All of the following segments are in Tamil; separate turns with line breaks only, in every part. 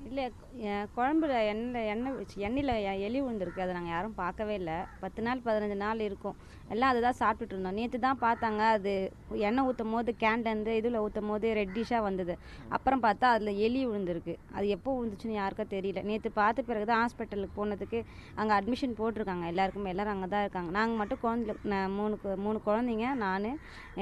இல்லை, குழம்புல எண்ணெயில் எலி விழுந்திருக்கு. அதை நாங்கள் யாரும் பார்க்கவே இல்லை. 10 நாள் 15 நாள் இருக்கும். எல்லாம் அதை தான் சாப்பிட்டுட்டு இருந்தோம். நேற்று தான் பார்த்தாங்க, அது எண்ணெய் ஊற்றும் போது கேன்லேருந்து இதில் ஊற்றும் போது ரெட்டிஷாக வந்தது. அப்புறம் பார்த்தா அதில் எலி விழுந்திருக்கு. அது எப்போ விழுந்துச்சுன்னு யாருக்கும் தெரியல. நேற்று பார்த்த பிறகு தான் ஹாஸ்பிட்டலுக்கு போனதுக்கு அங்கே அட்மிஷன் போட்டிருக்காங்க. எல்லாருமே எல்லோரும் அங்கே தான் இருக்காங்க. நாங்கள் மட்டும் மூணு குழந்தைங்க, நான்,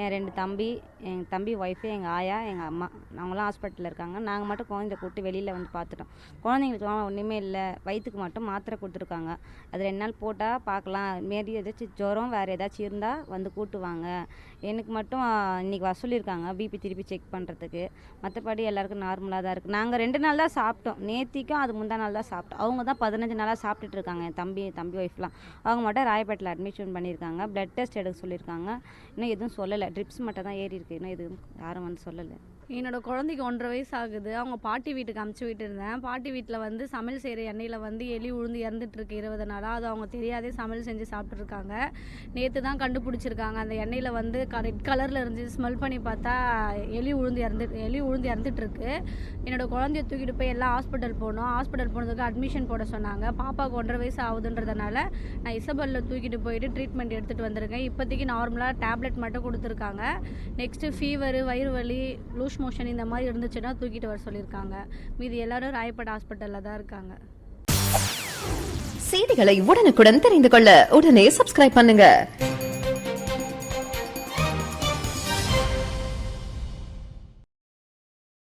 என் 2 தம்பி, எங்கள் தம்பி ஒய்ஃபு, எங்கள் ஆயா, எங்கள் அம்மா, அவங்களாம் ஹாஸ்பிட்டலில் இருக்காங்க. நாங்கள் மட்டும் குழந்தைய கூப்பிட்டு வெளியில் வந்து பார்த்துட்டோம். குழந்தைங்களுக்கு ஒன்றுமே இல்லை, வயிற்றுக்கு மட்டும் மாத்திரை கொடுத்துருக்காங்க. அது 2 நாள் போட்டால் பார்க்கலாம், மாரி ஏதாச்சும் ஜுரம் வேறு ஏதாச்சும் இருந்தால் வந்து கூட்டுவாங்க. எனக்கு மட்டும் இன்றைக்கி வர சொல்லியிருக்காங்க பிபி திருப்பி செக் பண்ணுறதுக்கு. மற்றபடி எல்லாருக்கும் நார்மலாக தான் இருக்குது. நாங்கள் 2 நாள் தான் சாப்பிட்டோம். நேத்திக்கும் அது முந்தா நாள் தான் சாப்பிட்டோம். அவங்க தான் 15 நாளாக சாப்பிட்டுட்டு இருக்காங்க. என் தம்பி ஒய்ஃப்லாம் அவங்க மட்டும் ராயப்பேட்டில் அட்மிஷன் பண்ணியிருக்காங்க. பிளட் டெஸ்ட் எடுக்க சொல்லியிருக்காங்க. இன்னும் எதுவும் சொல்லலை. ட்ரிப்ஸ் மட்டும் தான் ஏறி இருக்குது. இன்னும் எதுவும் யாரும் வந்து சொல்லலை.
என்னோட குழந்தைக்கு 1.5 வயசு ஆகுது. அவங்க பாட்டி வீட்டுக்கு அமுச்சு விட்டுருந்தேன். பாட்டி வீட்டில் வந்து சமையல் செய்கிற எண்ணெயில் வந்து எலி உழுந்து இறந்துட்டுருக்கு 20 நாளாக. அது அவங்க தெரியாதே சமையல் செஞ்சு சாப்பிட்ருக்காங்க. நேற்று தான் கண்டுபிடிச்சிருக்காங்க. அந்த எண்ணெயில் வந்து ரெட் கலரில் இருந்துச்சு. ஸ்மெல் பண்ணி பார்த்தா எலி உழுந்து இறந்துட்டுருக்கு. என்னோடய குழந்தைய தூக்கிட்டு போய் எல்லாம் ஹாஸ்பிட்டல் போனோம். ஹாஸ்பிட்டல் போனதுக்கு அட்மிஷன் போட சொன்னாங்க. பாப்பாவுக்கு 1.5 வயசு ஆகுதுன்றதுனால நான் இசபெல்லில் தூக்கிட்டு போயிட்டு ட்ரீட்மெண்ட் எடுத்துகிட்டு வந்திருக்கேன். இப்போதைக்கு நார்மலாக டேப்லெட் மட்டும் கொடுத்துருக்காங்க. நெக்ஸ்ட்டு ஃபீவரு, வயிறு வலி, லூஸ் மோஷன் இந்த மாதிரி இருந்துச்சுன்னா தூக்கிட்டு வர சொல்லியிருக்காங்க. மீதி எல்லாரும் ராயப்பேட் ஹாஸ்பிட்டலில் தான் இருக்காங்க.
செய்திகளை உடனுக்குடன் தெரிந்து கொள்ள உடனே சப்ஸ்கிரைப் பண்ணுங்க.